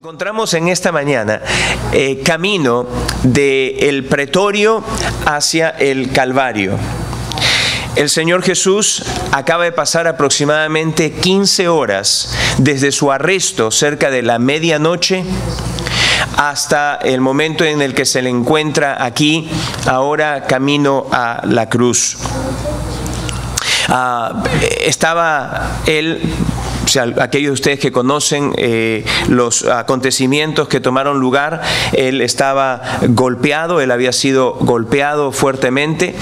Encontramos en esta mañana camino del pretorio hacia el Calvario. El Señor Jesús acaba de pasar aproximadamente 15 horas desde su arresto cerca de la medianoche hasta el momento en el que se le encuentra aquí, ahora camino a la cruz. Estaba él... O sea, aquellos de ustedes que conocen los acontecimientos que tomaron lugar, él estaba golpeado, él había sido golpeado fuertemente.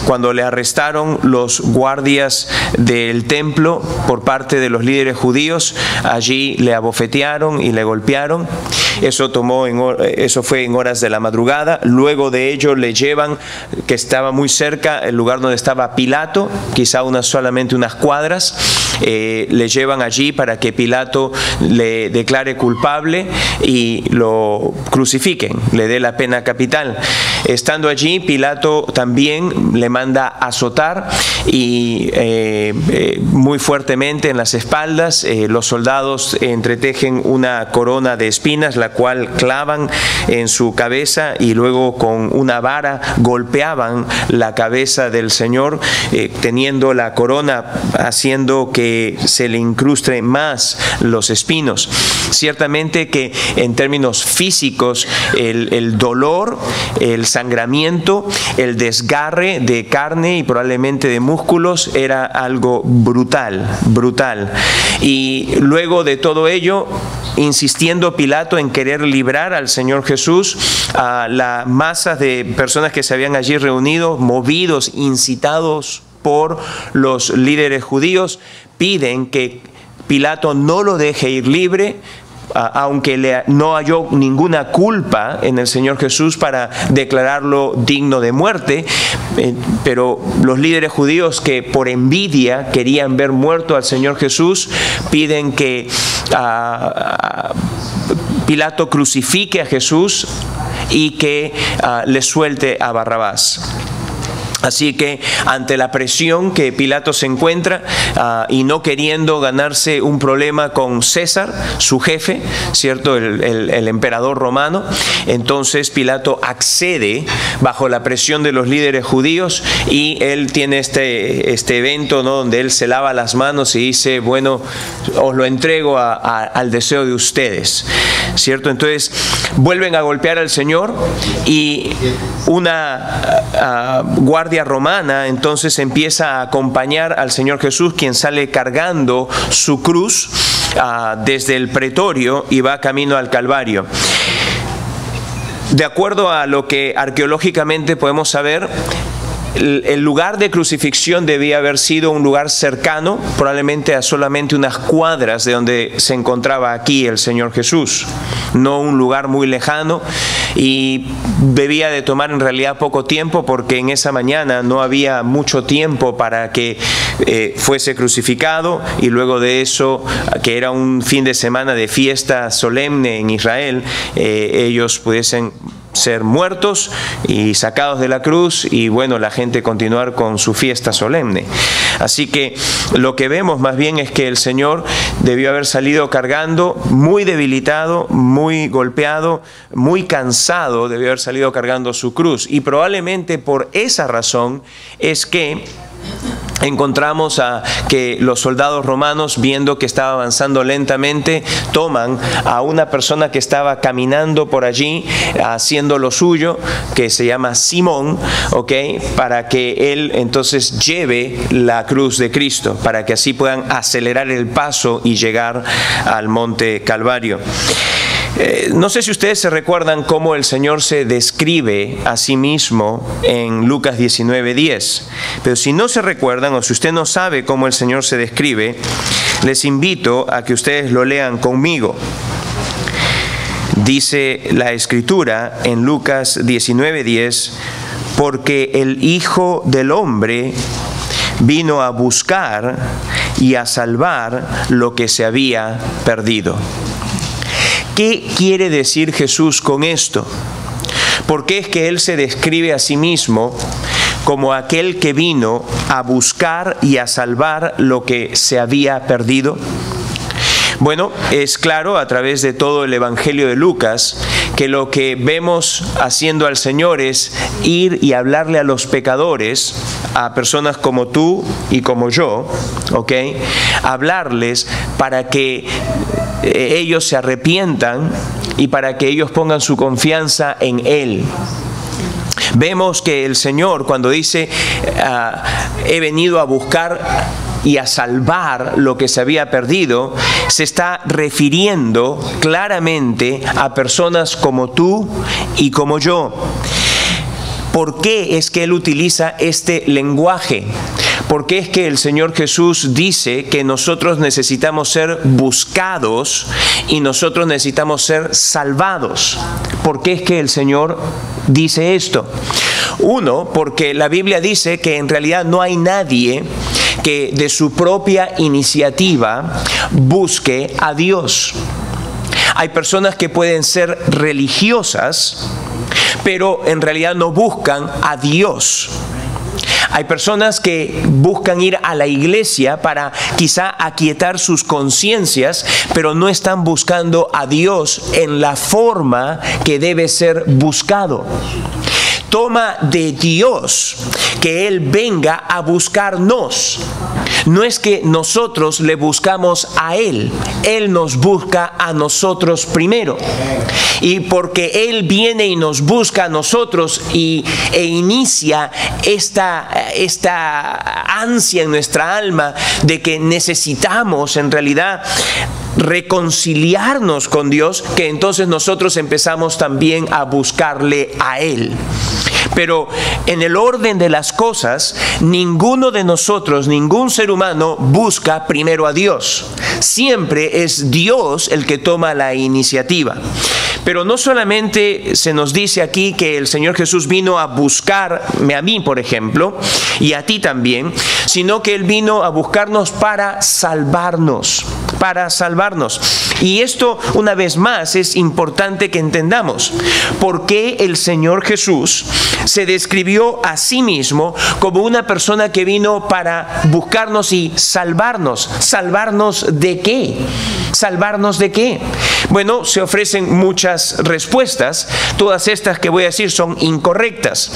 Cuando le arrestaron los guardias del templo por parte de los líderes judíos, allí le abofetearon y le golpearon. Eso fue en horas de la madrugada. Luego de ello le llevan, que estaba muy cerca, el lugar donde estaba Pilato, quizá solamente unas cuadras. Le llevan allí para que Pilato le declare culpable y lo crucifiquen, le dé la pena capital. Estando allí, Pilato también le manda azotar y muy fuertemente en las espaldas. Los soldados entretejen una corona de espinas, la cual clavan en su cabeza, y luego con una vara golpeaban la cabeza del Señor, teniendo la corona, haciendo que se le incruste más los espinos. Ciertamente que en términos físicos el dolor, el sangramiento, el desgarre de carne y probablemente de músculos era algo brutal. Y luego de todo ello, insistiendo Pilato en querer librar al Señor Jesús, a la masa de personas que se habían allí reunido, movidos, incitados por los líderes judíos, piden que Pilato no lo deje ir libre, aunque no halló ninguna culpa en el Señor Jesús para declararlo digno de muerte. Pero los líderes judíos, que por envidia querían ver muerto al Señor Jesús, piden que Pilato crucifique a Jesús y que le suelte a Barrabás. Así que ante la presión que Pilato se encuentra y no queriendo ganarse un problema con César, su jefe, ¿cierto? El emperador romano, entonces Pilato accede bajo la presión de los líderes judíos, y él tiene este evento, ¿no?, donde él se lava las manos y dice: bueno, os lo entrego al deseo de ustedes, ¿cierto? Entonces vuelven a golpear al Señor, y una guardia romana entonces empieza a acompañar al Señor Jesús, quien sale cargando su cruz desde el pretorio y va camino al Calvario. De acuerdo a lo que arqueológicamente podemos saber, el lugar de crucifixión debía haber sido un lugar cercano, probablemente a solamente unas cuadras de donde se encontraba aquí el Señor Jesús, no un lugar muy lejano, y debía de tomar en realidad poco tiempo, porque en esa mañana no había mucho tiempo para que fuese crucificado, y luego de eso, que era un fin de semana de fiesta solemne en Israel, ellos pudiesen ser muertos y sacados de la cruz, y bueno, la gente continuar con su fiesta solemne. Así que lo que vemos más bien es que el Señor debió haber salido cargando, muy debilitado, muy golpeado, muy cansado, debió haber salido cargando su cruz, y probablemente por esa razón es que encontramos que los soldados romanos, viendo que estaba avanzando lentamente, toman a una persona que estaba caminando por allí haciendo lo suyo, que se llama Simón, para que él entonces lleve la cruz de Cristo, para que así puedan acelerar el paso y llegar al monte Calvario. No sé si ustedes se recuerdan cómo el Señor se describe a sí mismo en Lucas 19:10, pero si no se recuerdan, o si usted no sabe cómo el Señor se describe, les invito a que ustedes lo lean conmigo. Dice la Escritura en Lucas 19:10: porque el Hijo del Hombre vino a buscar y a salvar lo que se había perdido. ¿Qué quiere decir Jesús con esto? ¿Por qué es que Él se describe a sí mismo como aquel que vino a buscar y a salvar lo que se había perdido? Bueno, es claro a través de todo el Evangelio de Lucas que lo que vemos haciendo al Señor es ir y hablarle a los pecadores, a personas como tú y como yo, ¿ok? Hablarles para que ellos se arrepientan y para que ellos pongan su confianza en Él. Vemos que el Señor, cuando dice, he venido a buscar y a salvar lo que se había perdido, se está refiriendo claramente a personas como tú y como yo. ¿Por qué es que Él utiliza este lenguaje? ¿Por qué es que el Señor Jesús dice que nosotros necesitamos ser buscados y nosotros necesitamos ser salvados? ¿Por qué es que el Señor dice esto? Uno, porque la Biblia dice que en realidad no hay nadie que de su propia iniciativa busque a Dios. Hay personas que pueden ser religiosas, pero en realidad no buscan a Dios. Hay personas que buscan ir a la iglesia para quizá aquietar sus conciencias, pero no están buscando a Dios en la forma que debe ser buscado. Toma de Dios que Él venga a buscarnos. No es que nosotros le buscamos a Él, Él nos busca a nosotros primero. Y porque Él viene y nos busca a nosotros e inicia esta ansia en nuestra alma de que necesitamos en realidad reconciliarnos con Dios, que entonces nosotros empezamos también a buscarle a Él. Pero en el orden de las cosas, ninguno de nosotros, ningún ser humano busca primero a Dios. Siempre es Dios el que toma la iniciativa. Pero no solamente se nos dice aquí que el Señor Jesús vino a buscarme a mí, por ejemplo, y a ti también, sino que Él vino a buscarnos para salvarnos, para salvarnos. Y esto, una vez más, es importante que entendamos por qué el Señor Jesús se describió a sí mismo como una persona que vino para buscarnos y salvarnos. ¿Salvarnos de qué? ¿Salvarnos de qué? Bueno, se ofrecen muchas respuestas. Todas estas que voy a decir son incorrectas.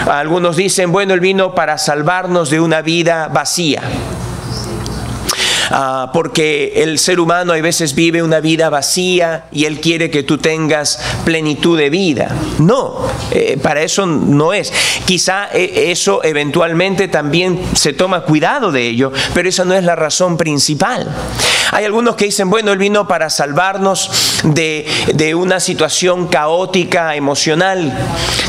Algunos dicen, bueno, Él vino para salvarnos de una vida vacía. Porque el ser humano a veces vive una vida vacía y Él quiere que tú tengas plenitud de vida. No, para eso no es. Quizá eso eventualmente también se toma cuidado de ello, pero esa no es la razón principal. Hay algunos que dicen, bueno, Él vino para salvarnos de una situación caótica, emocional.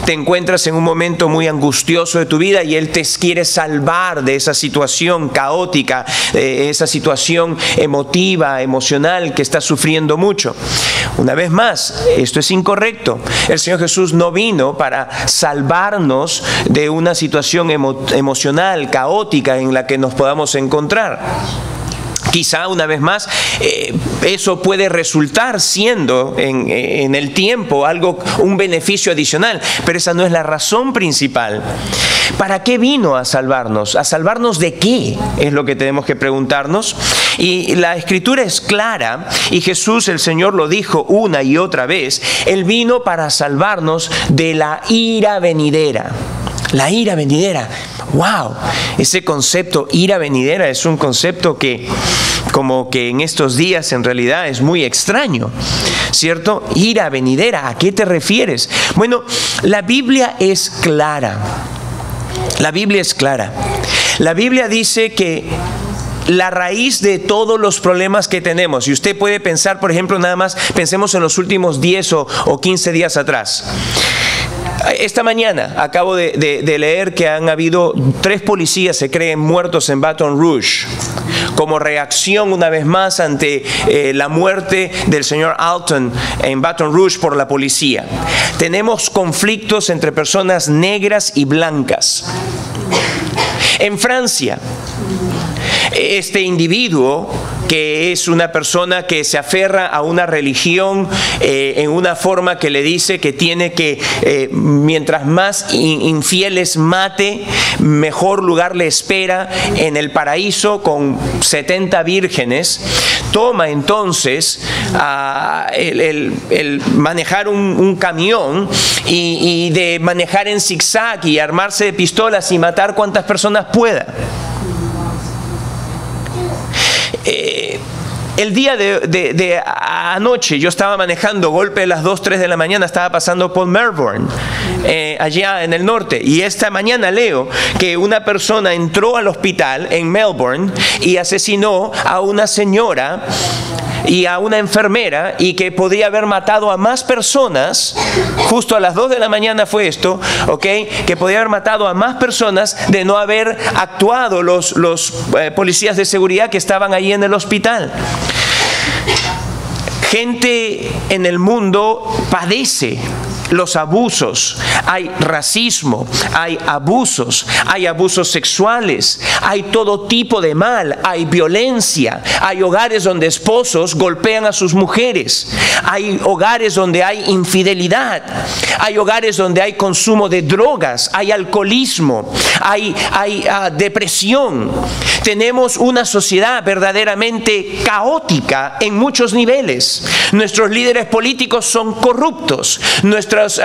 Te encuentras en un momento muy angustioso de tu vida y Él te quiere salvar de esa situación caótica, esa situación emotiva, emocional que estás sufriendo mucho. Una vez más, esto es incorrecto. El Señor Jesús no vino para salvarnos de una situación emocional, caótica en la que nos podamos encontrar. Quizá una vez más eso puede resultar siendo en el tiempo un beneficio adicional, pero esa no es la razón principal. ¿Para qué vino a salvarnos? ¿A salvarnos de qué? Es lo que tenemos que preguntarnos. Y la Escritura es clara, y Jesús, el Señor, lo dijo una y otra vez. Él vino para salvarnos de la ira venidera. La ira venidera. ¡Wow! Ese concepto, ira venidera, es un concepto que como que en estos días en realidad es muy extraño, ¿cierto? Ira venidera, ¿a qué te refieres? Bueno, la Biblia es clara. La Biblia es clara. La Biblia dice que la raíz de todos los problemas que tenemos, y usted puede pensar, por ejemplo, nada más, pensemos en los últimos 10 o 15 días atrás. Esta mañana acabo de leer que han habido 3 policías, se creen, muertos en Baton Rouge, como reacción una vez más ante la muerte del señor Alton en Baton Rouge por la policía. Tenemos conflictos entre personas negras y blancas. En Francia, este individuo, que es una persona que se aferra a una religión en una forma que le dice que tiene que, mientras más infieles mate, mejor lugar le espera en el paraíso con 70 vírgenes, toma entonces el manejar un camión y de manejar en zigzag y armarse de pistolas y matar cuantas personas pueda. El día de anoche yo estaba manejando, golpe de las 2, 3 de la mañana, estaba pasando por Melbourne, allá en el norte, y esta mañana leo que una persona entró al hospital en Melbourne y asesinó a una señora y a una enfermera, y que podría haber matado a más personas. Justo a las 2 de la mañana fue esto, ¿ok? Que podría haber matado a más personas de no haber actuado los policías de seguridad que estaban ahí en el hospital. Gente en el mundo padece los abusos, hay racismo, hay abusos sexuales, hay todo tipo de mal, hay violencia, hay hogares donde esposos golpean a sus mujeres, hay hogares donde hay infidelidad, hay hogares donde hay consumo de drogas, hay alcoholismo, hay depresión. Tenemos una sociedad verdaderamente caótica en muchos niveles. Nuestros líderes políticos son corruptos. Nuestros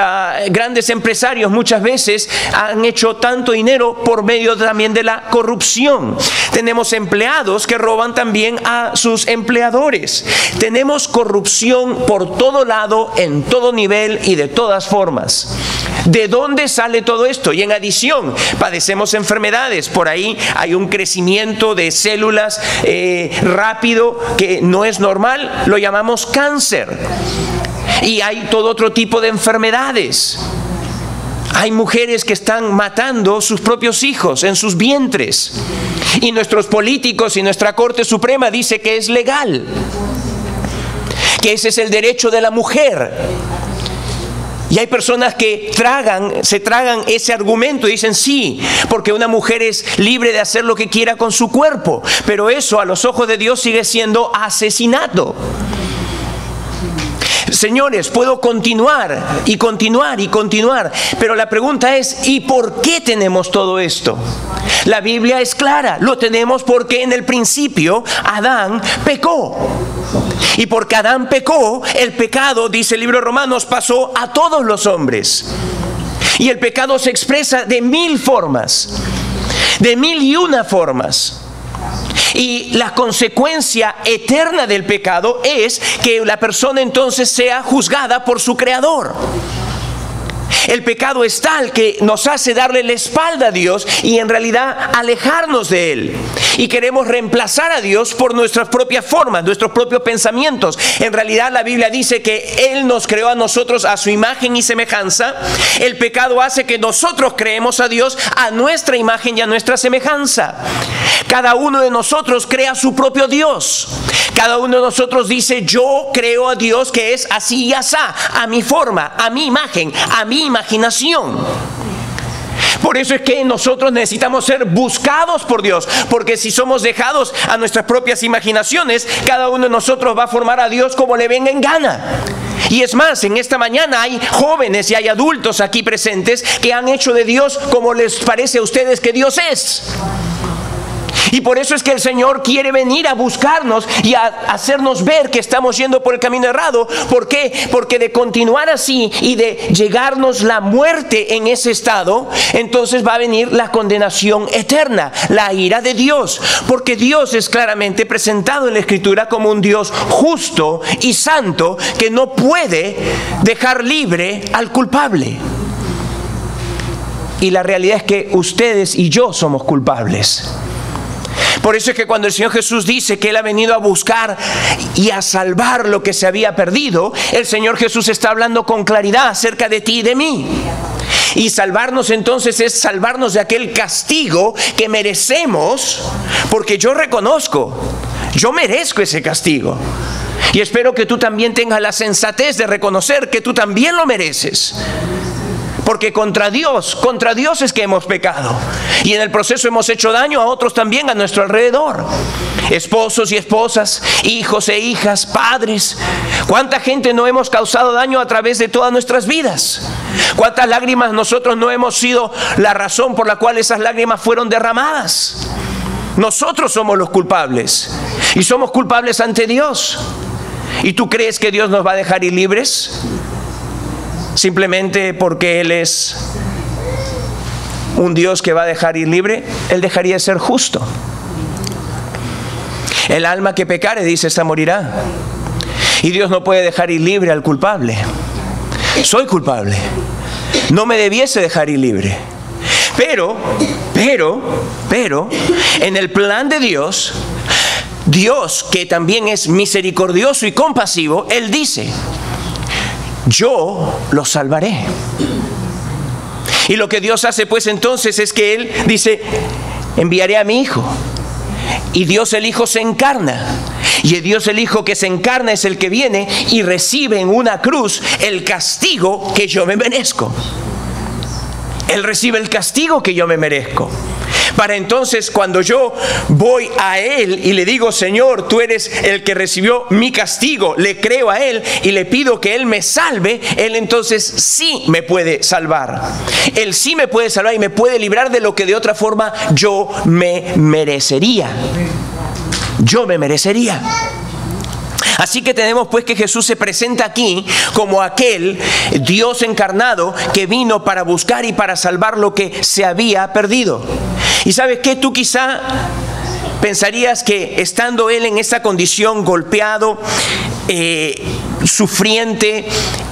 grandes empresarios muchas veces han hecho tanto dinero por medio también de la corrupción. Tenemos empleados que roban también a sus empleadores. Tenemos corrupción por todo lado, en todo nivel y de todas formas. ¿De dónde sale todo esto? Y en adición, padecemos enfermedades. Por ahí hay un crecimiento de células rápido que no es normal. Lo llamamos cáncer. Y hay todo otro tipo de enfermedades. Hay mujeres que están matando sus propios hijos en sus vientres. Y nuestros políticos y nuestra Corte Suprema dice que es legal, que ese es el derecho de la mujer. Y hay personas que se tragan ese argumento y dicen sí, porque una mujer es libre de hacer lo que quiera con su cuerpo. Pero eso a los ojos de Dios sigue siendo asesinato. Señores, puedo continuar y continuar y continuar, pero la pregunta es, ¿y por qué tenemos todo esto? La Biblia es clara, lo tenemos porque en el principio Adán pecó. Y porque Adán pecó, el pecado, dice el libro de Romanos, pasó a todos los hombres. Y el pecado se expresa de 1000 formas, de 1001 formas. Y la consecuencia eterna del pecado es que la persona entonces sea juzgada por su creador. El pecado es tal que nos hace darle la espalda a Dios y en realidad alejarnos de Él. Y queremos reemplazar a Dios por nuestras propias formas, nuestros propios pensamientos. En realidad la Biblia dice que Él nos creó a nosotros a su imagen y semejanza. El pecado hace que nosotros creemos a Dios a nuestra imagen y a nuestra semejanza. Cada uno de nosotros crea su propio Dios. Cada uno de nosotros dice, yo creo a Dios que es así y asá, a mi forma, a mi imagen, a mi imaginación. Por eso es que nosotros necesitamos ser buscados por Dios, porque si somos dejados a nuestras propias imaginaciones, cada uno de nosotros va a formar a Dios como le venga en gana. Y es más, en esta mañana hay jóvenes y hay adultos aquí presentes que han hecho de Dios como les parece a ustedes que Dios es. Y por eso es que el Señor quiere venir a buscarnos y a hacernos ver que estamos yendo por el camino errado. ¿Por qué? Porque de continuar así y de llegarnos la muerte en ese estado, entonces va a venir la condenación eterna, la ira de Dios. Porque Dios es claramente presentado en la Escritura como un Dios justo y santo que no puede dejar libre al culpable. Y la realidad es que ustedes y yo somos culpables. Por eso es que cuando el Señor Jesús dice que Él ha venido a buscar y a salvar lo que se había perdido, el Señor Jesús está hablando con claridad acerca de ti y de mí. Y salvarnos entonces es salvarnos de aquel castigo que merecemos, porque yo reconozco, yo merezco ese castigo. Y espero que tú también tengas la sensatez de reconocer que tú también lo mereces. Porque contra Dios es que hemos pecado. Y en el proceso hemos hecho daño a otros también a nuestro alrededor. Esposos y esposas, hijos e hijas, padres. ¿Cuánta gente no hemos causado daño a través de todas nuestras vidas? ¿Cuántas lágrimas nosotros no hemos sido la razón por la cual esas lágrimas fueron derramadas? Nosotros somos los culpables. Y somos culpables ante Dios. ¿Y tú crees que Dios nos va a dejar ir libres? Simplemente porque Él es un Dios que va a dejar ir libre. Él dejaría de ser justo. El alma que pecare, dice, esta morirá. Y Dios no puede dejar ir libre al culpable. Soy culpable. No me debiese dejar ir libre. Pero, en el plan de Dios, Dios, que también es misericordioso y compasivo, Él dice: yo los salvaré. Y lo que Dios hace pues entonces es que Él dice: enviaré a mi Hijo. Y Dios el Hijo se encarna. Y el Dios el Hijo que se encarna es el que viene y recibe en una cruz el castigo que yo me merezco. Él recibe el castigo que yo me merezco. Para entonces, cuando yo voy a Él y le digo: Señor, tú eres el que recibió mi castigo, le creo a Él y le pido que Él me salve, Él entonces sí me puede salvar. Él sí me puede salvar y me puede librar de lo que de otra forma yo me merecería. Yo me merecería. Así que tenemos pues que Jesús se presenta aquí como aquel Dios encarnado que vino para buscar y para salvar lo que se había perdido. Y ¿sabes qué? Tú quizá pensarías que estando Él en esa condición, golpeado, sufriente,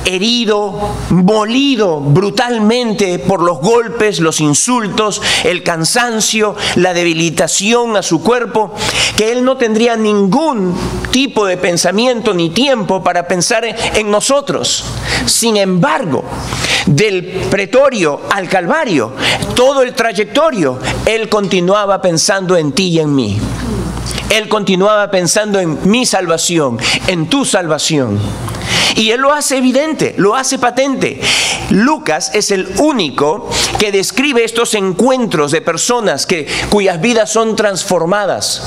herido, molido brutalmente por los golpes, los insultos, el cansancio, la debilitación a su cuerpo, que Él no tendría ningún tipo de pensamiento ni tiempo para pensar en nosotros. Sin embargo, del pretorio al Calvario, todo el trayectorio, Él continuaba pensando en ti y en mí. Él continuaba pensando en mi salvación, en tu salvación. Y Él lo hace evidente, lo hace patente. Lucas es el único que describe estos encuentros de personas cuyas vidas son transformadas.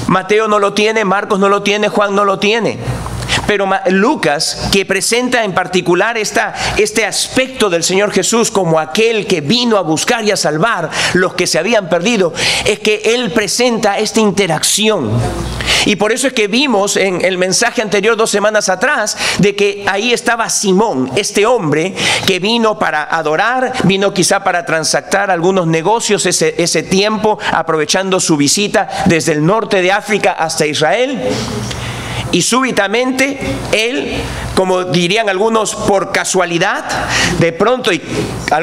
Mateo no lo tiene, Marcos no lo tiene, Juan no lo tiene. Pero Lucas, que presenta en particular este aspecto del Señor Jesús como aquel que vino a buscar y a salvar los que se habían perdido, es que Él presenta esta interacción. Y por eso es que vimos en el mensaje anterior 2 semanas atrás de que ahí estaba Simón, este hombre que vino para adorar, vino quizá para transactar algunos negocios ese tiempo, aprovechando su visita desde el norte de África hasta Israel. Y súbitamente él, como dirían algunos, por casualidad, de pronto, y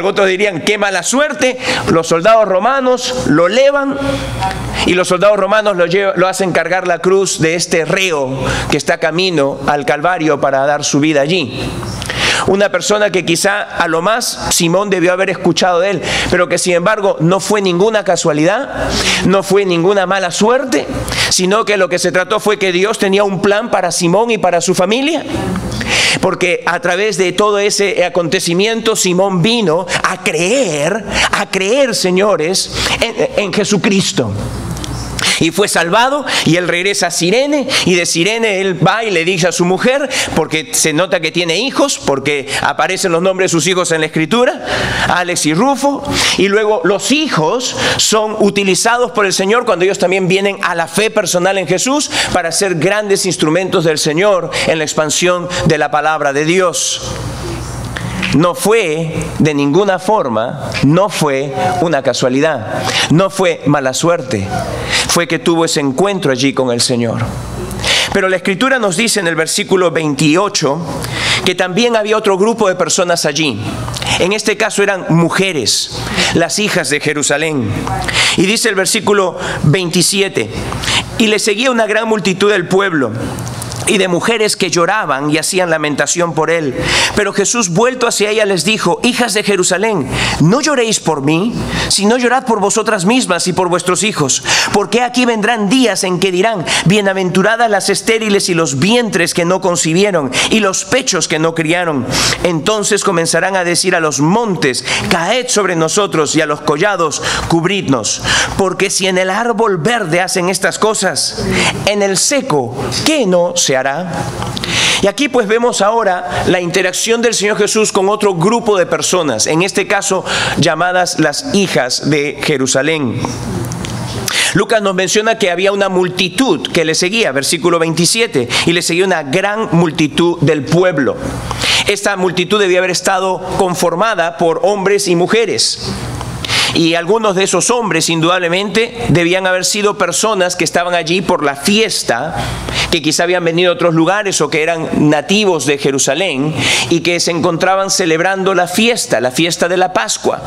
otros dirían qué mala suerte, los soldados romanos lo elevan y los soldados romanos lo hacen cargar la cruz de este reo que está camino al Calvario para dar su vida allí. Una persona que quizá a lo más Simón debió haber escuchado de él, pero que sin embargo no fue ninguna casualidad, no fue ninguna mala suerte, sino que lo que se trató fue que Dios tenía un plan para Simón y para su familia. Porque a través de todo ese acontecimiento Simón vino a creer, señores, en Jesucristo. Y fue salvado, y él regresa a Cirene, y de Cirene él va y le dice a su mujer, porque se nota que tiene hijos, porque aparecen los nombres de sus hijos en la Escritura, Alex y Rufo, y luego los hijos son utilizados por el Señor cuando ellos también vienen a la fe personal en Jesús para ser grandes instrumentos del Señor en la expansión de la palabra de Dios. No fue de ninguna forma, no fue una casualidad, no fue mala suerte, fue que tuvo ese encuentro allí con el Señor. Pero la Escritura nos dice en el versículo 28 que también había otro grupo de personas allí. En este caso eran mujeres, las hijas de Jerusalén. Y dice el versículo 27, y le seguía una gran multitud del pueblo, y de mujeres que lloraban y hacían lamentación por él. Pero Jesús, vuelto hacia ella, les dijo: hijas de Jerusalén, no lloréis por mí, sino llorad por vosotras mismas y por vuestros hijos. Porque aquí vendrán días en que dirán: bienaventuradas las estériles y los vientres que no concibieron y los pechos que no criaron. Entonces comenzarán a decir a los montes: caed sobre nosotros, y a los collados: cubridnos. Porque si en el árbol verde hacen estas cosas, en el seco, ¿qué no se hará? Y aquí pues vemos ahora la interacción del Señor Jesús con otro grupo de personas, en este caso llamadas las hijas de Jerusalén. Lucas nos menciona que había una multitud que le seguía, versículo 27, y le seguía una gran multitud del pueblo. Esta multitud debía haber estado conformada por hombres y mujeres. Y algunos de esos hombres, indudablemente, debían haber sido personas que estaban allí por la fiesta, que quizá habían venido de otros lugares o que eran nativos de Jerusalén y que se encontraban celebrando la fiesta de la Pascua.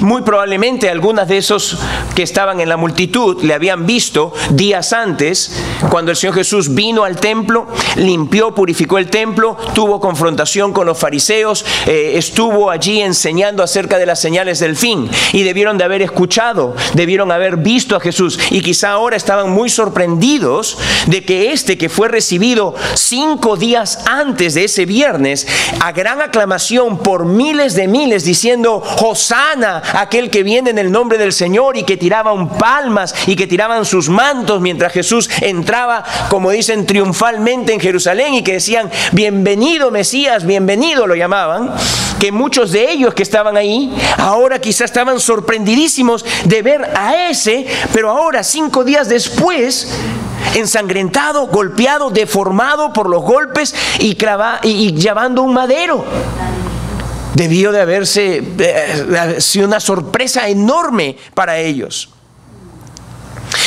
Muy probablemente algunas de esos que estaban en la multitud le habían visto días antes, cuando el Señor Jesús vino al templo, limpió, purificó el templo, tuvo confrontación con los fariseos, estuvo allí enseñando acerca de las señales del fin, y debieron de haber escuchado, debieron haber visto a Jesús, y quizá ahora estaban muy sorprendidos de que que fue recibido 5 días antes de ese viernes, a gran aclamación por miles de miles, diciendo: Hosana, aquel que viene en el nombre del Señor, y que tiraban palmas y que tiraban sus mantos mientras Jesús entraba, como dicen, triunfalmente en Jerusalén, y que decían: bienvenido Mesías, bienvenido, lo llamaban. Que muchos de ellos que estaban ahí ahora quizás estaban sorprendidísimos de ver a ese, pero ahora 5 días después, ensangrentado, golpeado, deformado por los golpes y llevando un madero. Debió de haberse sido una sorpresa enorme para ellos.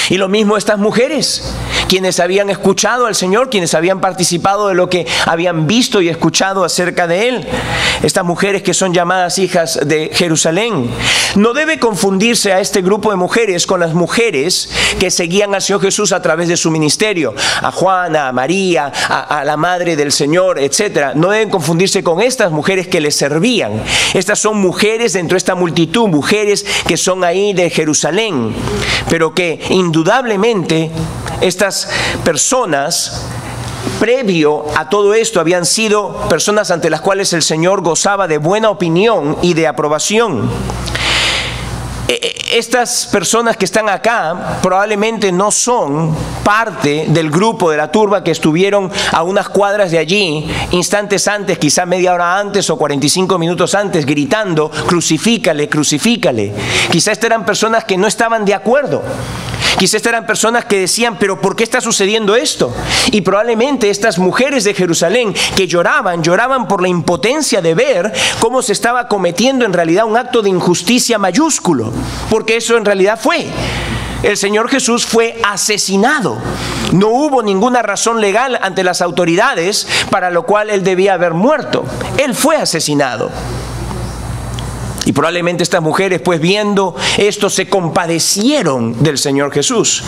Y lo mismo estas mujeres, quienes habían escuchado al Señor, quienes habían participado de lo que habían visto y escuchado acerca de Él. Estas mujeres que son llamadas hijas de Jerusalén. No debe confundirse a este grupo de mujeres con las mujeres que seguían al Señor Jesús a través de su ministerio. A Juana, a María, a la madre del Señor, etc. No deben confundirse con estas mujeres que les servían. Estas son mujeres dentro de esta multitud, mujeres que son ahí de Jerusalén, pero que indudablemente estas personas, previo a todo esto, habían sido personas ante las cuales el Señor gozaba de buena opinión y de aprobación. Estas personas que están acá probablemente no son parte del grupo de la turba que estuvieron a unas cuadras de allí instantes antes, quizá media hora antes o 45 minutos antes, gritando: crucifícale, crucifícale. Quizá estas eran personas que no estaban de acuerdo. Quizás eran personas que decían: pero ¿por qué está sucediendo esto? Y probablemente estas mujeres de Jerusalén que lloraban por la impotencia de ver cómo se estaba cometiendo en realidad un acto de injusticia mayúsculo, porque eso en realidad fue. El Señor Jesús fue asesinado. No hubo ninguna razón legal ante las autoridades para lo cual Él debía haber muerto. Él fue asesinado. Y probablemente estas mujeres, pues viendo esto, se compadecieron del Señor Jesús.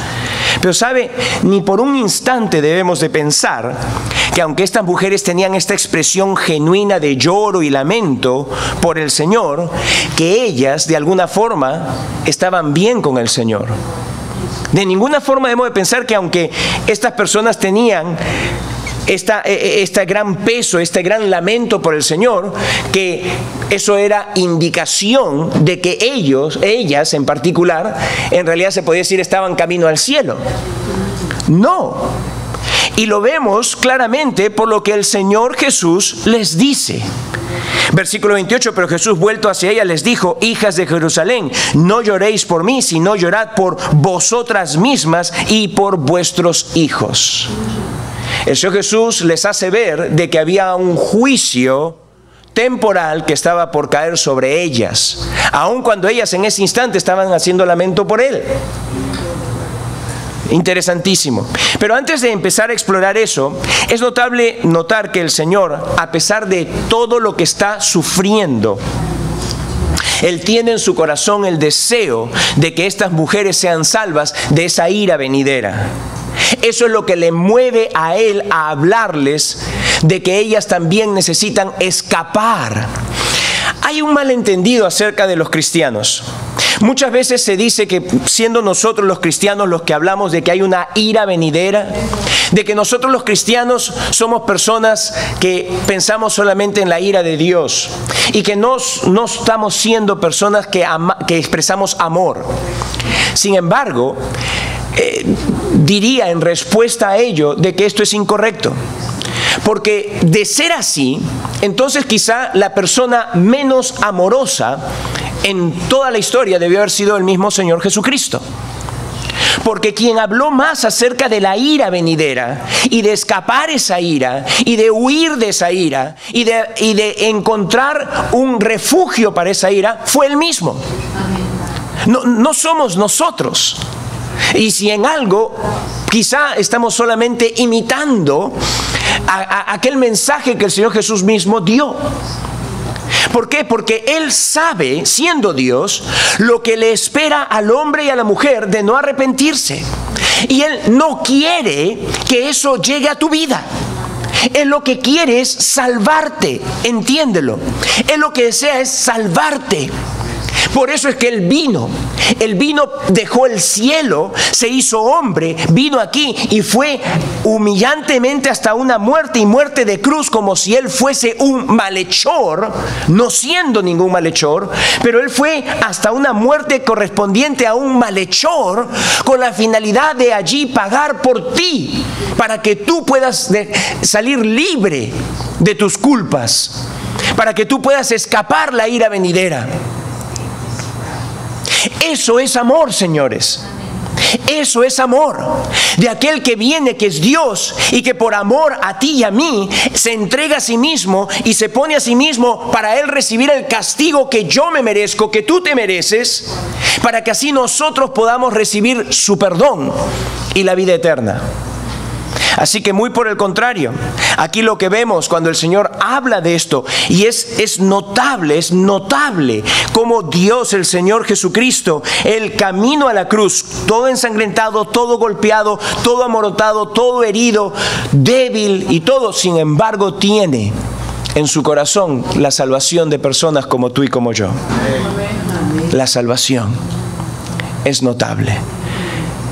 Pero sabe, ni por un instante debemos de pensar que aunque estas mujeres tenían esta expresión genuina de lloro y lamento por el Señor, que ellas de alguna forma estaban bien con el Señor. De ninguna forma debemos de pensar que aunque estas personas tenían este gran peso, este gran lamento por el Señor, que eso era indicación de que ellas en particular, en realidad se podía decir estaban camino al cielo. No. Y lo vemos claramente por lo que el Señor Jesús les dice. Versículo 28, pero Jesús, vuelto hacia ella, les dijo: hijas de Jerusalén, no lloréis por mí, sino llorad por vosotras mismas y por vuestros hijos. El Señor Jesús les hace ver de que había un juicio temporal que estaba por caer sobre ellas, aun cuando ellas en ese instante estaban haciendo lamento por Él. Interesantísimo. Pero antes de empezar a explorar eso, es notable notar que el Señor, a pesar de todo lo que está sufriendo, Él tiene en su corazón el deseo de que estas mujeres sean salvas de esa ira venidera. Eso es lo que le mueve a él a hablarles de que ellas también necesitan escapar. Hay un malentendido acerca de los cristianos. Muchas veces se dice que siendo nosotros los cristianos los que hablamos de que hay una ira venidera, de que nosotros los cristianos somos personas que pensamos solamente en la ira de Dios y que no estamos siendo personas que expresamos amor. Sin embargo, diría en respuesta a ello de que esto es incorrecto. Porque de ser así, entonces quizá la persona menos amorosa en toda la historia debió haber sido el mismo Señor Jesucristo. Porque quien habló más acerca de la ira venidera y de escapar esa ira y de huir de esa ira y de encontrar un refugio para esa ira fue Él mismo. No somos nosotros. Y si en algo quizá estamos solamente imitando a aquel mensaje que el Señor Jesús mismo dio. ¿Por qué? Porque Él sabe, siendo Dios, lo que le espera al hombre y a la mujer de no arrepentirse. Y Él no quiere que eso llegue a tu vida. Él lo que quiere es salvarte, entiéndelo. Él lo que desea es salvarte. Por eso es que Él vino, dejó el cielo, se hizo hombre, vino aquí y fue humillantemente hasta una muerte y muerte de cruz, como si Él fuese un malhechor, no siendo ningún malhechor, pero Él fue hasta una muerte correspondiente a un malhechor con la finalidad de allí pagar por ti, para que tú puedas salir libre de tus culpas, para que tú puedas escapar la ira venidera. Eso es amor, señores. Eso es amor de aquel que viene, que es Dios y que por amor a ti y a mí se entrega a sí mismo y se pone a sí mismo para Él recibir el castigo que yo me merezco, que tú te mereces, para que así nosotros podamos recibir su perdón y la vida eterna. Así que muy por el contrario, aquí lo que vemos cuando el Señor habla de esto, y es notable cómo Dios, el Señor Jesucristo, el camino a la cruz, todo ensangrentado, todo golpeado, todo amorotado, todo herido, débil y todo, sin embargo, tiene en su corazón la salvación de personas como tú y como yo. La salvación es notable.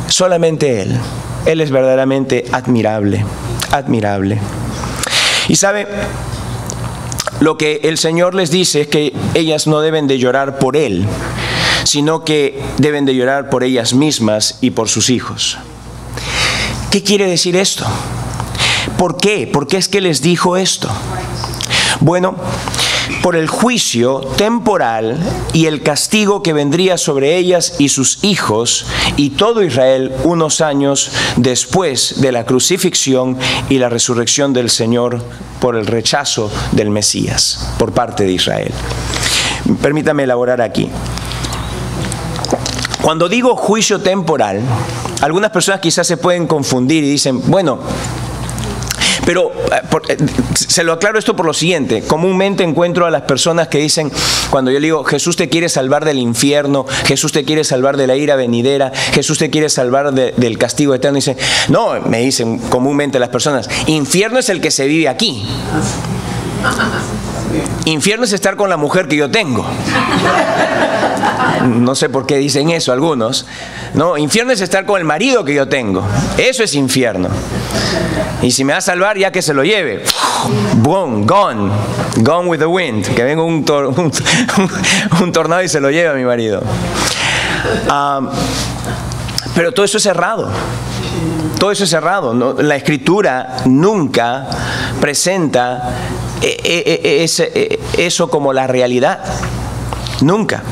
Solamente Él es verdaderamente admirable, admirable. Y sabe, lo que el Señor les dice es que ellas no deben de llorar por Él, sino que deben de llorar por ellas mismas y por sus hijos. ¿Qué quiere decir esto? ¿Por qué? ¿Por qué es que les dijo esto? Bueno, por el juicio temporal y el castigo que vendría sobre ellas y sus hijos y todo Israel unos años después de la crucifixión y la resurrección del Señor por el rechazo del Mesías por parte de Israel. Permítame elaborar aquí. Cuando digo juicio temporal, algunas personas quizás se pueden confundir y dicen, bueno, pero se lo aclaro esto por lo siguiente. Comúnmente encuentro a las personas que dicen, cuando yo le digo, Jesús te quiere salvar del infierno, Jesús te quiere salvar de la ira venidera, Jesús te quiere salvar del castigo eterno, dicen, no, me dicen comúnmente las personas, infierno es el que se vive aquí. Infierno es estar con la mujer que yo tengo. No sé por qué dicen eso algunos. No, infierno es estar con el marido que yo tengo. Eso es infierno. Y si me va a salvar, ya que se lo lleve. Boom, gone. Gone with the wind. Que venga un tornado y se lo lleve a mi marido. Pero todo eso es errado. Todo eso es errado. ¿No? La Escritura nunca presenta eso como la realidad. Nunca.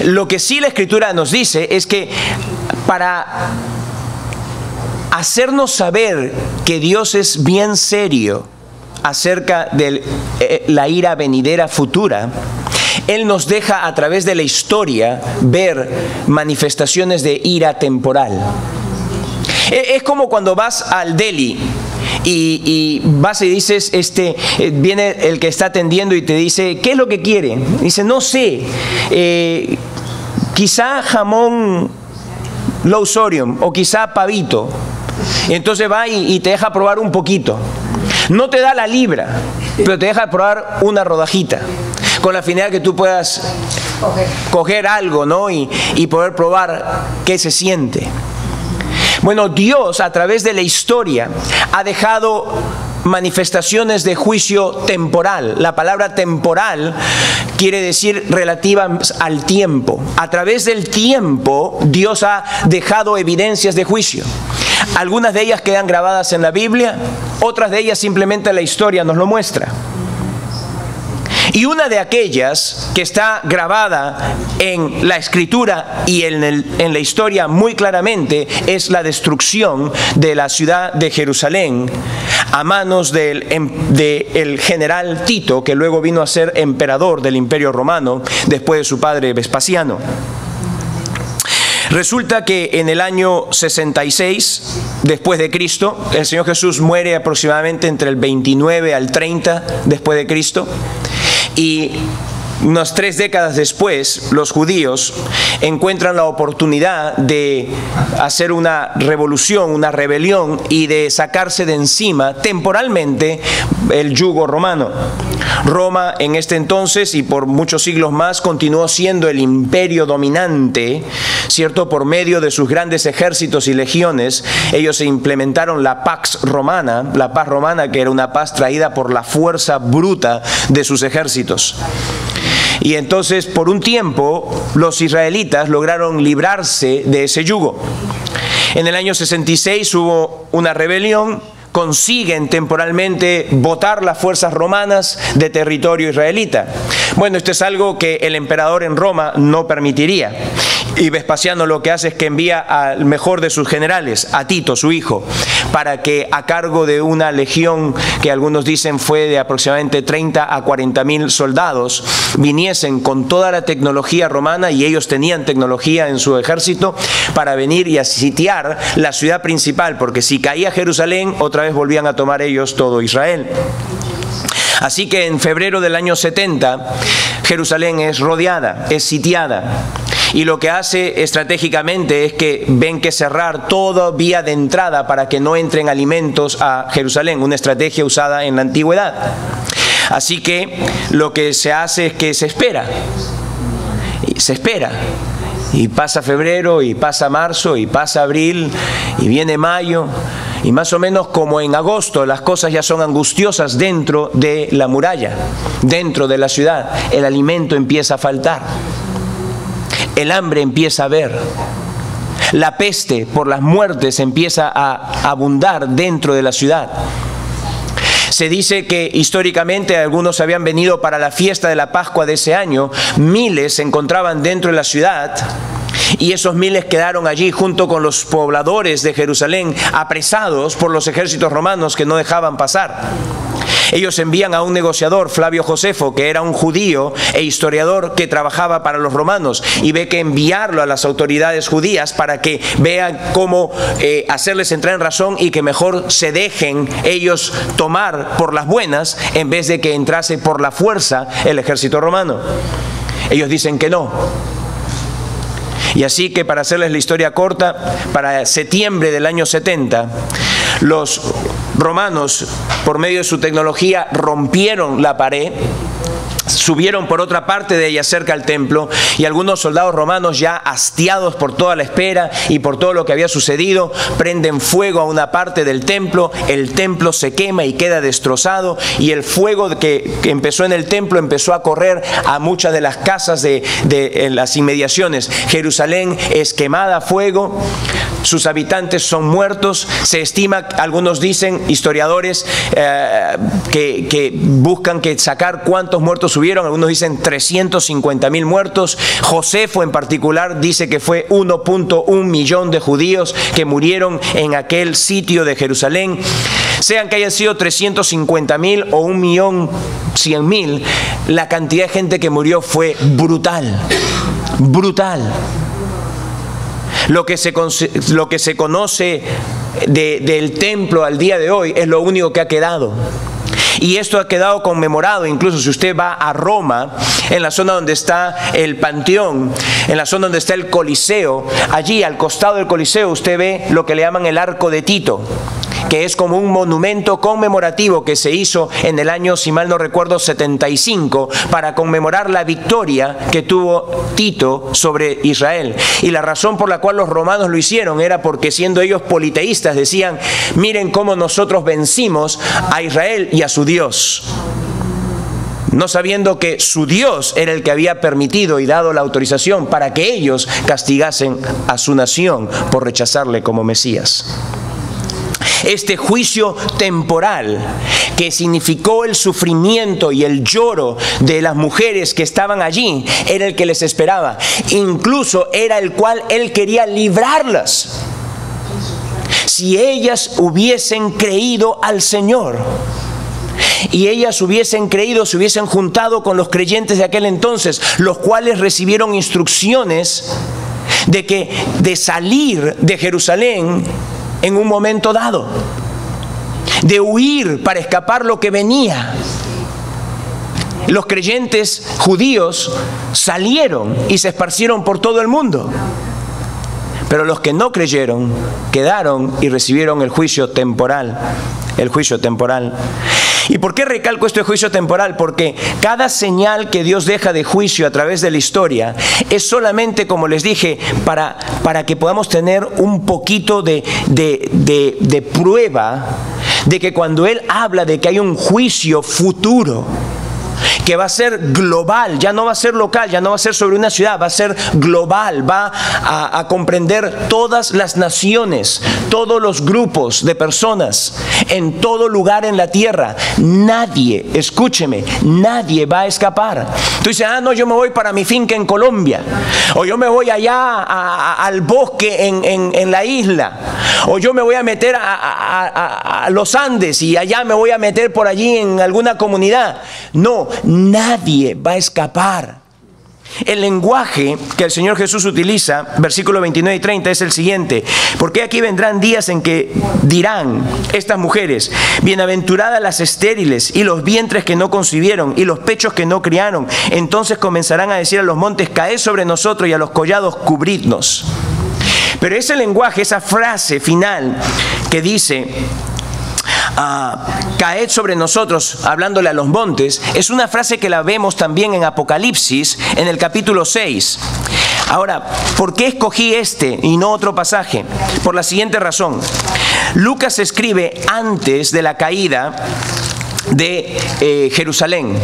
Lo que sí la Escritura nos dice es que para hacernos saber que Dios es bien serio acerca de la ira venidera futura, Él nos deja a través de la historia ver manifestaciones de ira temporal. Es como cuando vas al deli y vas y dices, viene el que está atendiendo y te dice, ¿qué es lo que quiere? Dice, no sé, quizá jamón low sodium o quizá pavito. Y entonces va y te deja probar un poquito. No te da la libra, pero te deja probar una rodajita, con la finalidad que tú puedas coger algo, ¿no? Y poder probar qué se siente. Bueno, Dios a través de la historia ha dejado manifestaciones de juicio temporal. La palabra temporal quiere decir relativa al tiempo. A través del tiempo Dios ha dejado evidencias de juicio. Algunas de ellas quedan grabadas en la Biblia, otras de ellas simplemente la historia nos lo muestra. Y una de aquellas que está grabada en la Escritura y en la historia muy claramente es la destrucción de la ciudad de Jerusalén a manos del general Tito, que luego vino a ser emperador del Imperio Romano después de su padre Vespasiano. Resulta que en el año 66 después de Cristo, el Señor Jesús muere aproximadamente entre el 29 al 30 después de Cristo, y unas 3 décadas después, los judíos encuentran la oportunidad de hacer una revolución, una rebelión y de sacarse de encima temporalmente el yugo romano. Roma en este entonces y por muchos siglos más continuó siendo el imperio dominante, ¿cierto? Por medio de sus grandes ejércitos y legiones, ellos implementaron la Pax Romana, la paz romana, que era una paz traída por la fuerza bruta de sus ejércitos. Y entonces, por un tiempo, los israelitas lograron librarse de ese yugo. En el año 66 hubo una rebelión, consiguen temporalmente botar las fuerzas romanas de territorio israelita. Bueno, esto es algo que el emperador en Roma no permitiría. Y Vespasiano lo que hace es que envía al mejor de sus generales, a Tito, su hijo, para que a cargo de una legión que algunos dicen fue de aproximadamente 30 a 40 mil soldados, viniesen con toda la tecnología romana, y ellos tenían tecnología en su ejército, para venir y a sitiar la ciudad principal, porque si caía Jerusalén, otra vez volvían a tomar ellos todo Israel. Así que en febrero del año 70, Jerusalén es rodeada, es sitiada. Y lo que hace estratégicamente es que ven que cerrar toda vía de entrada para que no entren alimentos a Jerusalén, una estrategia usada en la antigüedad. Así que lo que se hace es que se espera. Y se espera. Y pasa febrero, y pasa marzo, y pasa abril, y viene mayo. Y más o menos como en agosto las cosas ya son angustiosas dentro de la muralla, dentro de la ciudad. El alimento empieza a faltar. El hambre empieza a haber. La peste por las muertes empieza a abundar dentro de la ciudad. Se dice que históricamente algunos habían venido para la fiesta de la Pascua de ese año. Miles se encontraban dentro de la ciudad. Y esos miles quedaron allí junto con los pobladores de Jerusalén, apresados por los ejércitos romanos que no dejaban pasar. Ellos envían a un negociador, Flavio Josefo, que era un judío e historiador que trabajaba para los romanos, y ve que enviarlo a las autoridades judías para que vean cómo hacerles entrar en razón y que mejor se dejen ellos tomar por las buenas en vez de que entrase por la fuerza el ejército romano. Ellos dicen que no. Y así que, para hacerles la historia corta, para septiembre del año 70, los romanos, por medio de su tecnología, rompieron la pared, subieron por otra parte de ella cerca al templo, y algunos soldados romanos, ya hastiados por toda la espera y por todo lo que había sucedido, prenden fuego a una parte del templo. El templo se quema y queda destrozado, y el fuego que empezó en el templo empezó a correr a muchas de las casas en las inmediaciones. Jerusalén es quemada a fuego, sus habitantes son muertos. Se estima, algunos dicen, historiadores que buscan sacar cuántos muertos hubieron. Algunos dicen 350.000 muertos. Josefo en particular dice que fue 1.1 millón de judíos que murieron en aquel sitio de Jerusalén. Sean que hayan sido 350.000 o 1.100.000, la cantidad de gente que murió fue brutal, brutal. Lo que se conoce del templo al día de hoy es lo único que ha quedado. Y esto ha quedado conmemorado, incluso si usted va a Roma, en la zona donde está el Panteón, en la zona donde está el Coliseo, allí al costado del Coliseo usted ve lo que le llaman el Arco de Tito, que es como un monumento conmemorativo que se hizo en el año, si mal no recuerdo, 75, para conmemorar la victoria que tuvo Tito sobre Israel. Y la razón por la cual los romanos lo hicieron era porque, siendo ellos politeístas, decían: miren cómo nosotros vencimos a Israel y a su Dios. No sabiendo que su Dios era el que había permitido y dado la autorización para que ellos castigasen a su nación por rechazarle como Mesías. Este juicio temporal que significó el sufrimiento y el lloro de las mujeres que estaban allí era el que les esperaba. Incluso era el cual él quería librarlas si ellas hubiesen creído al Señor. Y ellas hubiesen creído, se hubiesen juntado con los creyentes de aquel entonces, los cuales recibieron instrucciones de salir de Jerusalén en un momento dado, de huir para escapar lo que venía. Los creyentes judíos salieron y se esparcieron por todo el mundo. Pero los que no creyeron quedaron y recibieron el juicio temporal. El juicio temporal. ¿Y por qué recalco este juicio temporal? Porque cada señal que Dios deja de juicio a través de la historia es solamente, como les dije, para que podamos tener un poquito de prueba de que cuando Él habla de que hay un juicio futuro, que va a ser global, ya no va a ser local, ya no va a ser sobre una ciudad, va a ser global, va a comprender todas las naciones, todos los grupos de personas, en todo lugar en la tierra. Nadie, escúcheme, nadie va a escapar. Tú dices: ah, no, yo me voy para mi finca en Colombia, o yo me voy allá al bosque en la isla, o yo me voy a meter a los Andes y allá me voy a meter por allí en alguna comunidad. No, nadie va a escapar. El lenguaje que el Señor Jesús utiliza, versículos 29 y 30, es el siguiente: porque aquí vendrán días en que dirán estas mujeres: bienaventuradas las estériles y los vientres que no concibieron y los pechos que no criaron. Entonces comenzarán a decir a los montes: caed sobre nosotros, y a los collados cubridnos. Pero ese lenguaje, esa frase final que dice: caed sobre nosotros, hablándole a los montes, es una frase que la vemos también en Apocalipsis, en el capítulo 6. Ahora, ¿por qué escogí este y no otro pasaje? Por la siguiente razón. Lucas escribe antes de la caída de Jerusalén.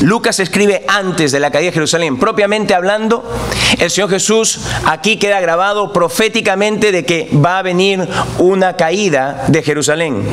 Lucas escribe antes de la caída de Jerusalén. Propiamente hablando, el Señor Jesús aquí queda grabado proféticamente de que va a venir una caída de Jerusalén.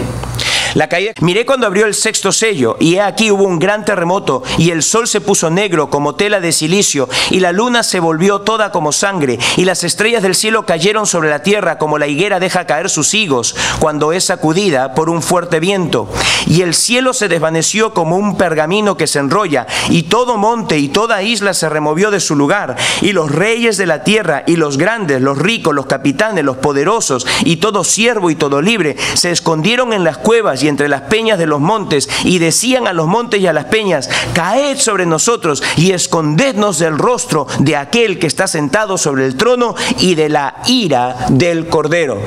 La caída. Miré cuando abrió el sexto sello, y he aquí hubo un gran terremoto, y el sol se puso negro como tela de cilicio, y la luna se volvió toda como sangre, y las estrellas del cielo cayeron sobre la tierra como la higuera deja caer sus higos cuando es sacudida por un fuerte viento. Y el cielo se desvaneció como un pergamino que se enrolla, y todo monte y toda isla se removió de su lugar, y los reyes de la tierra, y los grandes, los ricos, los capitanes, los poderosos, y todo siervo y todo libre, se escondieron en las cuevas y entre las peñas de los montes, y decían a los montes y a las peñas: caed sobre nosotros y escondednos del rostro de aquel que está sentado sobre el trono y de la ira del Cordero.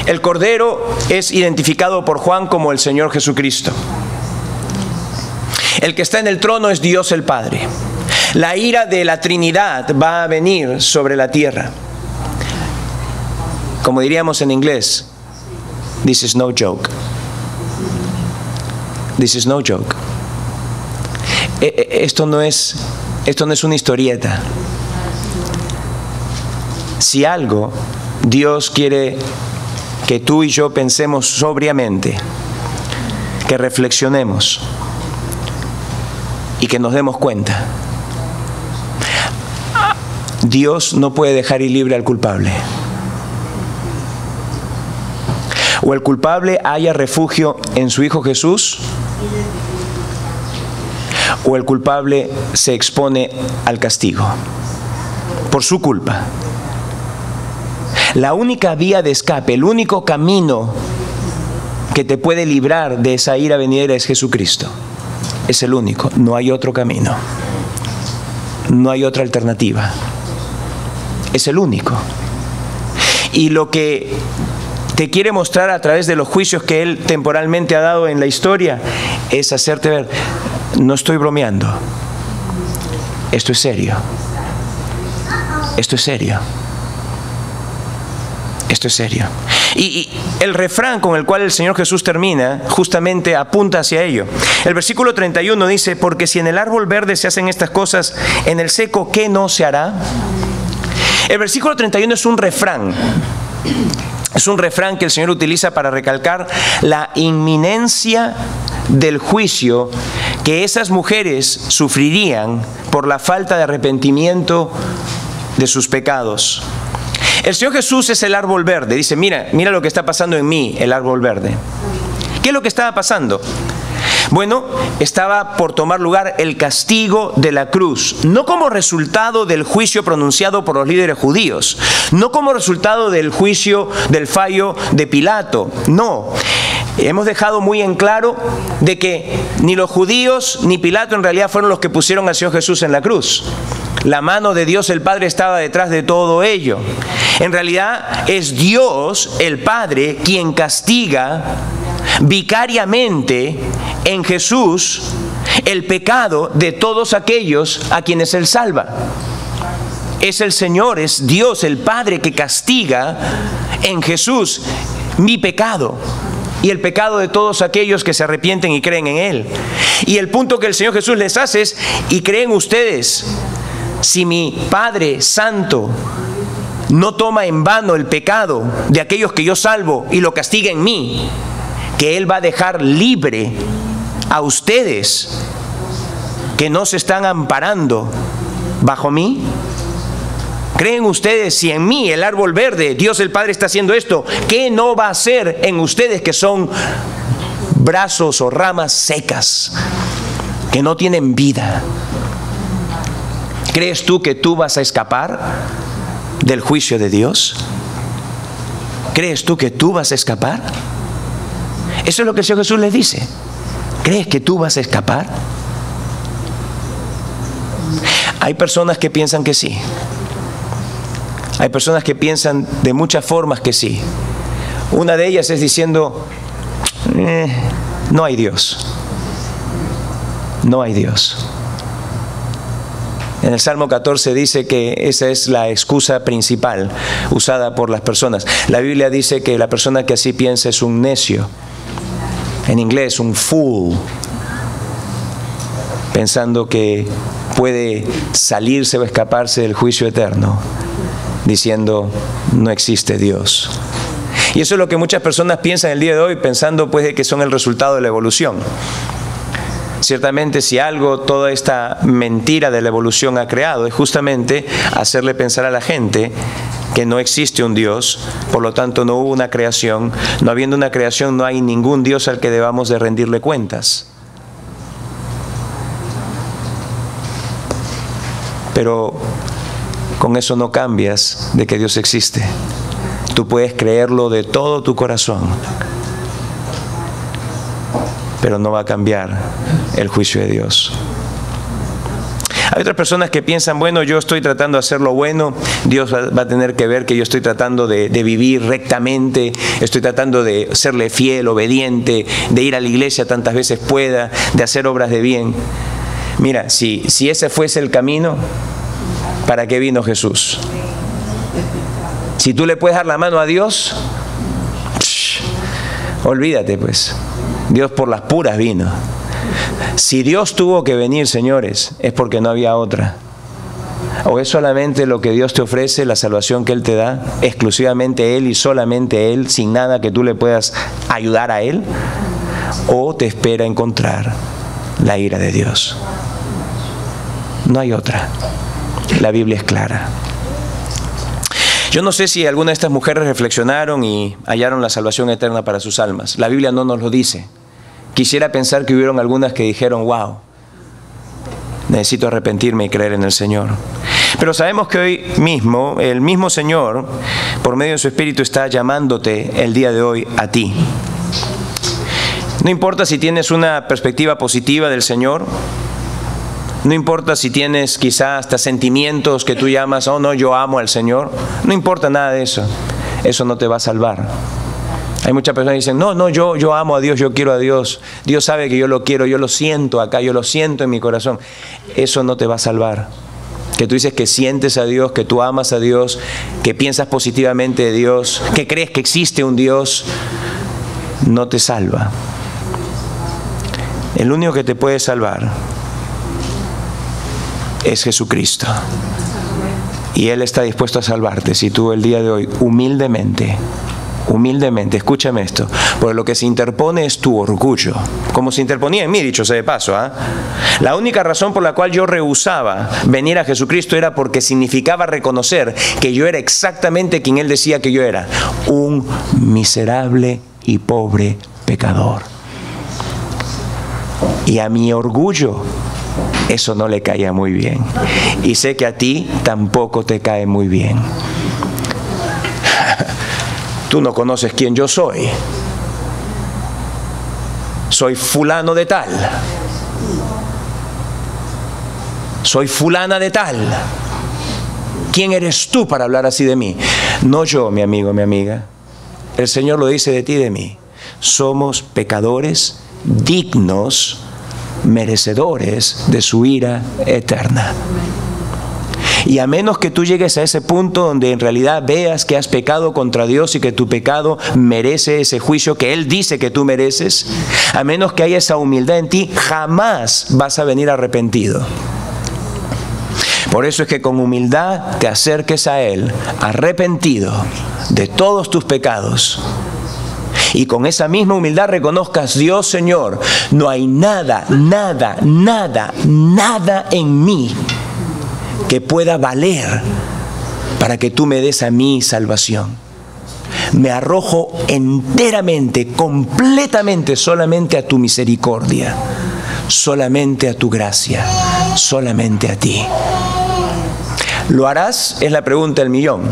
El Cordero es identificado por Juan como el Señor Jesucristo. El que está en el trono es Dios el Padre. La ira de la Trinidad va a venir sobre la tierra. Como diríamos en inglés, this is no joke. This is no joke. Esto no es una historieta. Si algo Dios quiere que tú y yo pensemos sobriamente, que reflexionemos y que nos demos cuenta, Dios no puede dejar ir libre al culpable. O el culpable haya refugio en su Hijo Jesús, o el culpable se expone al castigo por su culpa. La única vía de escape, el único camino que te puede librar de esa ira venidera es Jesucristo. Es el único, no hay otro camino. No hay otra alternativa. Es el único. Y lo que te quiere mostrar a través de los juicios que Él temporalmente ha dado en la historia es hacerte ver, no estoy bromeando. Esto es serio. Esto es serio. Esto es serio. Y el refrán con el cual el Señor Jesús termina justamente apunta hacia ello. El versículo 31 dice, porque si en el árbol verde se hacen estas cosas, en el seco, ¿qué no se hará? El versículo 31 es un refrán. Es un refrán que el Señor utiliza para recalcar la inminencia del juicio que esas mujeres sufrirían por la falta de arrepentimiento de sus pecados. El Señor Jesús es el árbol verde. Dice, mira lo que está pasando en mí, el árbol verde. ¿Qué es lo que estaba pasando? Bueno, estaba por tomar lugar el castigo de la cruz, no como resultado del juicio pronunciado por los líderes judíos, no como resultado del juicio del fallo de Pilato, no. Hemos dejado muy en claro de que ni los judíos ni Pilato en realidad fueron los que pusieron al Señor Jesús en la cruz. La mano de Dios el Padre estaba detrás de todo ello. En realidad es Dios el Padre quien castiga vicariamente en Jesús el pecado de todos aquellos a quienes Él salva. Es el Señor, es Dios el Padre que castiga en Jesús mi pecado y el pecado de todos aquellos que se arrepienten y creen en Él. Y el punto que el Señor Jesús les hace es, ¿y creen ustedes si mi Padre Santo no toma en vano el pecado de aquellos que yo salvo y lo castiga en mí, que Él va a dejar libre a ustedes que no se están amparando bajo mí? ¿Creen ustedes si en mí, el árbol verde, Dios el Padre está haciendo esto, qué no va a hacer en ustedes que son brazos o ramas secas, que no tienen vida? ¿Crees tú que tú vas a escapar del juicio de Dios? ¿Crees tú que tú vas a escapar? Eso es lo que el Señor Jesús les dice. ¿Crees que tú vas a escapar? Hay personas que piensan que sí. Hay personas que piensan de muchas formas que sí. Una de ellas es diciendo, no hay Dios. No hay Dios. En el Salmo 14 dice que esa es la excusa principal usada por las personas. La Biblia dice que la persona que así piensa es un necio. En inglés, un fool. Pensando que puede salirse o escaparse del juicio eterno, diciendo, no existe Dios. Y eso es lo que muchas personas piensan el día de hoy, pensando pues de que son el resultado de la evolución. Ciertamente, si algo toda esta mentira de la evolución ha creado, es justamente hacerle pensar a la gente que no existe un Dios, por lo tanto no hubo una creación. No habiendo una creación, no hay ningún Dios al que debamos de rendirle cuentas. Pero con eso no cambias de que Dios existe. Tú puedes creerlo de todo tu corazón, pero no va a cambiar el juicio de Dios. Hay otras personas que piensan, bueno, yo estoy tratando de hacer lo bueno, Dios va a tener que ver que yo estoy tratando de vivir rectamente, estoy tratando de serle fiel, obediente, de ir a la iglesia tantas veces pueda, de hacer obras de bien. Mira, si ese fuese el camino, ¿para qué vino Jesús? Si tú le puedes dar la mano a Dios, olvídate pues. Dios por las puras vino. Si Dios tuvo que venir, señores, es porque no había otra. O es solamente lo que Dios te ofrece, la salvación que Él te da, exclusivamente Él y solamente Él, sin nada que tú le puedas ayudar a Él, o te espera encontrar la ira de Dios. No hay otra. La Biblia es clara. Yo no sé si alguna de estas mujeres reflexionaron y hallaron la salvación eterna para sus almas. La Biblia no nos lo dice. Quisiera pensar que hubieron algunas que dijeron, wow, necesito arrepentirme y creer en el Señor. Pero sabemos que hoy mismo, el mismo Señor, por medio de su Espíritu, está llamándote el día de hoy a ti. No importa si tienes una perspectiva positiva del Señor. No importa si tienes quizás hasta sentimientos que tú llamas, oh no, yo amo al Señor. No importa nada de eso. Eso no te va a salvar. Hay muchas personas que dicen, no, yo amo a Dios, yo quiero a Dios. Dios sabe que yo lo quiero, yo lo siento acá, yo lo siento en mi corazón. Eso no te va a salvar. Que tú dices que sientes a Dios, que tú amas a Dios, que piensas positivamente de Dios, que crees que existe un Dios, no te salva. El único que te puede salvar es Jesucristo. Y Él está dispuesto a salvarte si tú el día de hoy humildemente, escúchame esto, porque lo que se interpone es tu orgullo, como se interponía en mí, dicho sea de paso. La única razón por la cual yo rehusaba venir a Jesucristo era porque significaba reconocer que yo era exactamente quien Él decía que yo era, un miserable y pobre pecador. Y a mi orgullo eso no le caía muy bien. Y sé que a ti tampoco te cae muy bien. Tú no conoces quién yo soy. Soy fulano de tal. Soy fulana de tal. ¿Quién eres tú para hablar así de mí? No yo, mi amigo, mi amiga. El Señor lo dice de ti y de mí. Somos pecadores dignos, merecedores de su ira eterna. Y a menos que tú llegues a ese punto donde en realidad veas que has pecado contra Dios y que tu pecado merece ese juicio que Él dice que tú mereces, a menos que haya esa humildad en ti, jamás vas a venir arrepentido. Por eso es que con humildad te acerques a Él, arrepentido de todos tus pecados. Y con esa misma humildad reconozcas, Dios Señor, no hay nada en mí que pueda valer para que tú me des a mí salvación. Me arrojo enteramente, completamente, solamente a tu misericordia, solamente a tu gracia, solamente a ti. ¿Lo harás? Es la pregunta del millón.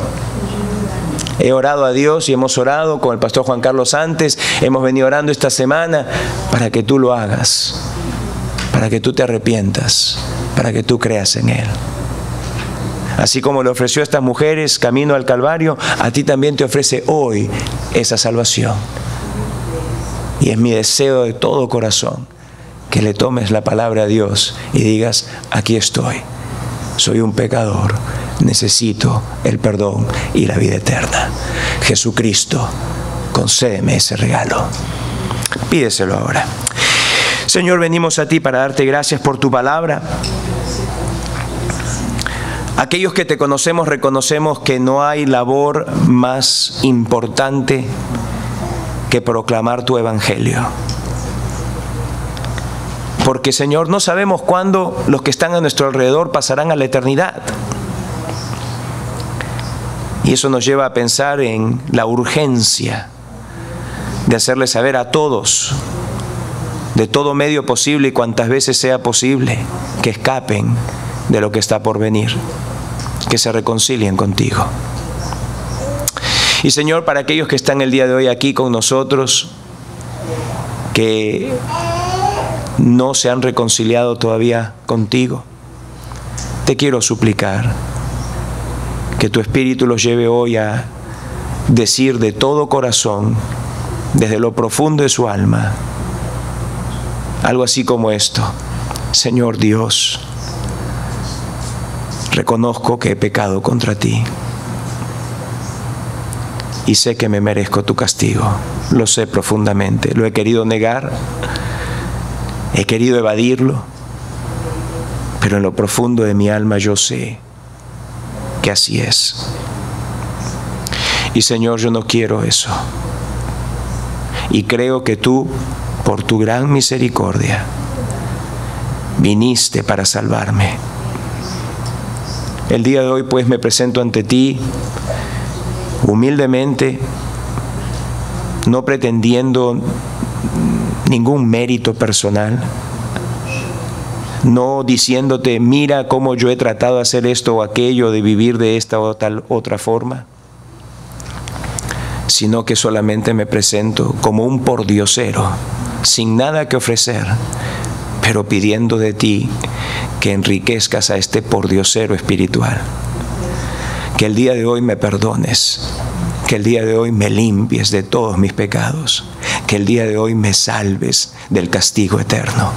He orado a Dios y hemos orado con el pastor Juan Carlos antes, hemos venido orando esta semana para que tú lo hagas, para que tú te arrepientas, para que tú creas en Él. Así como le ofreció a estas mujeres camino al Calvario, a ti también te ofrece hoy esa salvación. Y es mi deseo de todo corazón que le tomes la palabra a Dios y digas, aquí estoy, soy un pecador, necesito el perdón y la vida eterna. Jesucristo, concédeme ese regalo. Pídeselo ahora. Señor, venimos a ti para darte gracias por tu palabra. Aquellos que te conocemos reconocemos que no hay labor más importante que proclamar tu evangelio. Porque, Señor, no sabemos cuándo los que están a nuestro alrededor pasarán a la eternidad. Y eso nos lleva a pensar en la urgencia de hacerles saber a todos, de todo medio posible y cuantas veces sea posible, que escapen de lo que está por venir, que se reconcilien contigo. Y Señor, para aquellos que están el día de hoy aquí con nosotros, que no se han reconciliado todavía contigo, te quiero suplicar que tu Espíritu los lleve hoy a decir de todo corazón, desde lo profundo de su alma, algo así como esto: Señor Dios, reconozco que he pecado contra ti y sé que me merezco tu castigo. Lo sé profundamente. Lo he querido negar, he querido evadirlo, pero en lo profundo de mi alma yo sé que así es. Y Señor, yo no quiero eso. Y creo que tú, por tu gran misericordia, viniste para salvarme. El día de hoy, pues, me presento ante ti humildemente, no pretendiendo ningún mérito personal, no diciéndote, mira cómo yo he tratado de hacer esto o aquello, de vivir de esta o tal otra forma, sino que solamente me presento como un pordiosero, sin nada que ofrecer, pero pidiendo de ti que enriquezcas a este pordiosero espiritual. Que el día de hoy me perdones, que el día de hoy me limpies de todos mis pecados, que el día de hoy me salves del castigo eterno,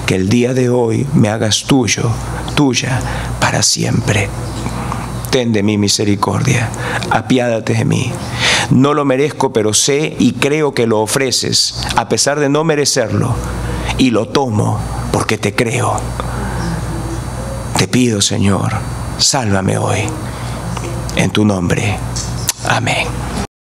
que el día de hoy me hagas tuya para siempre. Ten de mí misericordia, apiádate de mí. No lo merezco, pero sé y creo que lo ofreces, a pesar de no merecerlo, y lo tomo porque te creo. Te pido, Señor, sálvame hoy. En tu nombre. Amén.